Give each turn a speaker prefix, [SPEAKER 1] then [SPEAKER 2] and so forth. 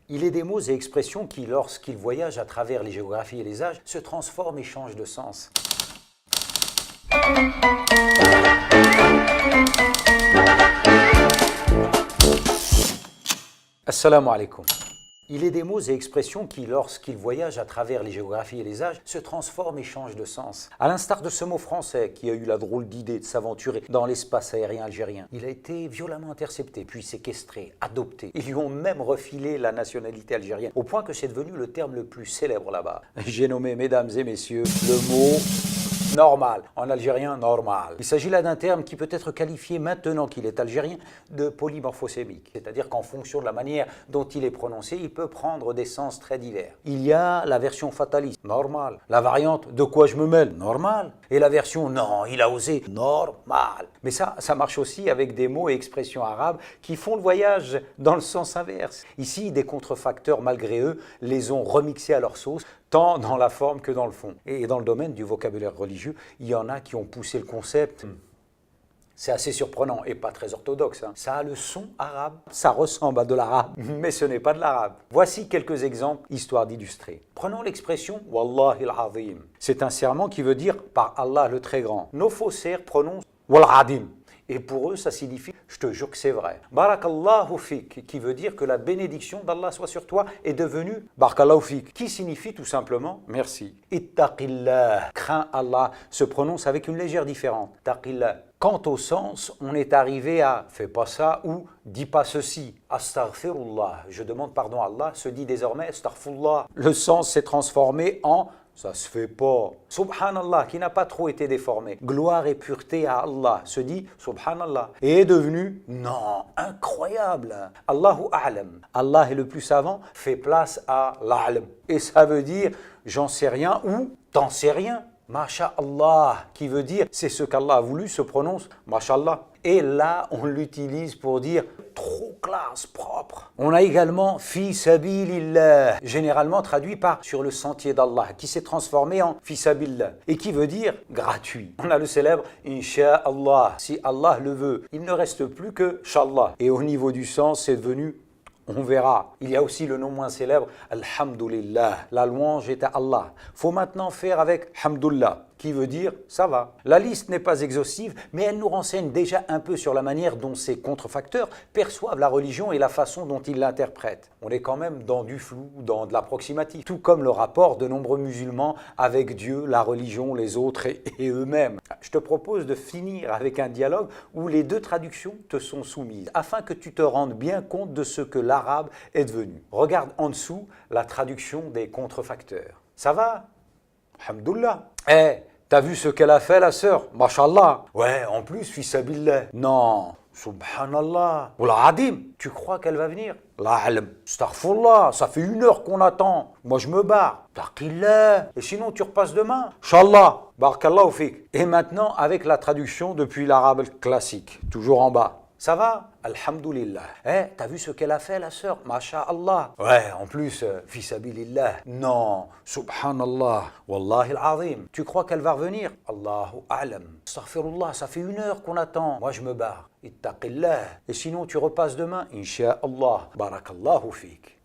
[SPEAKER 1] Il est des mots et expressions qui, lorsqu'ils voyagent à travers les géographies et les âges, se transforment et changent de sens. Assalamu alaikum. Il est des mots et expressions qui, lorsqu'ils voyagent à travers les géographies et les âges, se transforment et changent de sens. À l'instar de ce mot français qui a eu la drôle d'idée de s'aventurer dans l'espace aérien algérien. Il a été violemment intercepté, puis séquestré, adopté. Ils lui ont même refilé la nationalité algérienne, au point que c'est devenu le terme le plus célèbre là-bas. J'ai nommé, mesdames et messieurs, le mot normal, en algérien normal. Il s'agit là d'un terme qui peut être qualifié, maintenant qu'il est algérien, de polymorphosémique. C'est-à-dire qu'en fonction de la manière dont il est prononcé, il peut prendre des sens très divers. Il y a la version fataliste, normal. La variante de quoi je me mêle, normal. Et la version non, il a osé, normal. Mais ça marche aussi avec des mots et expressions arabes qui font le voyage dans le sens inverse. Ici, des contrefacteurs, malgré eux, les ont remixés à leur sauce, tant dans la forme que dans le fond. Et dans le domaine du vocabulaire religieux, il y en a qui ont poussé le concept. C'est assez surprenant et pas très orthodoxe. Ça a le son arabe, ça ressemble à de l'arabe, mais ce n'est pas de l'arabe. Voici quelques exemples, histoire d'illustrer. Prenons l'expression « Wallahi al-Azim ». C'est un serment qui veut dire « par Allah le très grand ». Nos faussaires prononcent « Wal-Adim ». Et pour eux, ça signifie « je te jure que c'est vrai ». Barakallahu fik, qui veut dire que la bénédiction d'Allah soit sur toi, est devenue Barakallahu fik, qui signifie tout simplement « merci ». Ittaqillah, crains Allah, se prononce avec une légère différence. Taqillah. Quant au sens, on est arrivé à « fais pas ça » ou « dis pas ceci ». Astaghfirullah, je demande pardon à Allah, se dit désormais astaghfirullah. Le sens s'est transformé en « ça se fait pas ». Subhanallah, qui n'a pas trop été déformé. Gloire et pureté à Allah, se dit Subhanallah. Et est devenu « non, incroyable ». Allahu a'lam. Allah est le plus savant, fait place à l'a'lam. Et ça veut dire « j'en sais rien » ou « t'en sais rien ». Masha'Allah, qui veut dire c'est ce qu'Allah a voulu, se prononce Masha'Allah. Et là, on l'utilise pour dire trop classe, propre. On a également fi sabilillah, généralement traduit par sur le sentier d'Allah, qui s'est transformé en fi sabilillah et qui veut dire gratuit. On a le célèbre Incha'Allah, si Allah le veut. Il ne reste plus que Shallah. Et au niveau du sens, c'est devenu on verra. Il y a aussi le nom moins célèbre, Alhamdulillah. La louange est à Allah. Faut maintenant faire avec Hamdullah, qui veut dire ça va. La liste n'est pas exhaustive, mais elle nous renseigne déjà un peu sur la manière dont ces contrefacteurs perçoivent la religion et la façon dont ils l'interprètent. On est quand même dans du flou, dans de l'approximatif, tout comme le rapport de nombreux musulmans avec Dieu, la religion, les autres et eux-mêmes. Je te propose de finir avec un dialogue où les deux traductions te sont soumises, afin que tu te rendes bien compte de ce que l'arabe est devenu. Regarde en dessous la traduction des contrefacteurs. Ça va? Alhamdulillah. T'as vu ce qu'elle a fait, la sœur? Mashallah. Ouais, en plus, fissabillah. Non. Subhanallah. Ou la adim. Tu crois qu'elle va venir? La alam. Astaghfirullah. Ça fait 1 heure qu'on attend. Moi, je me barre. Taqillah. Et sinon, tu repasses demain? Inch'Allah. Barakallahu fik. Et maintenant, avec la traduction depuis l'arabe classique. Toujours en bas. Ça va? Alhamdulillah. T'as vu ce qu'elle a fait, la sœur? Masha'Allah. Ouais, en plus, fisabilillah. Non, subhanallah. Wallahi al-azim. Tu crois qu'elle va revenir? Allahu a'lam. Astaghfirullah, ça fait 1 heure qu'on attend. Moi, je me barre. Ittaqillah. Et sinon, tu repasses demain? Incha'Allah. Barakallahu fik.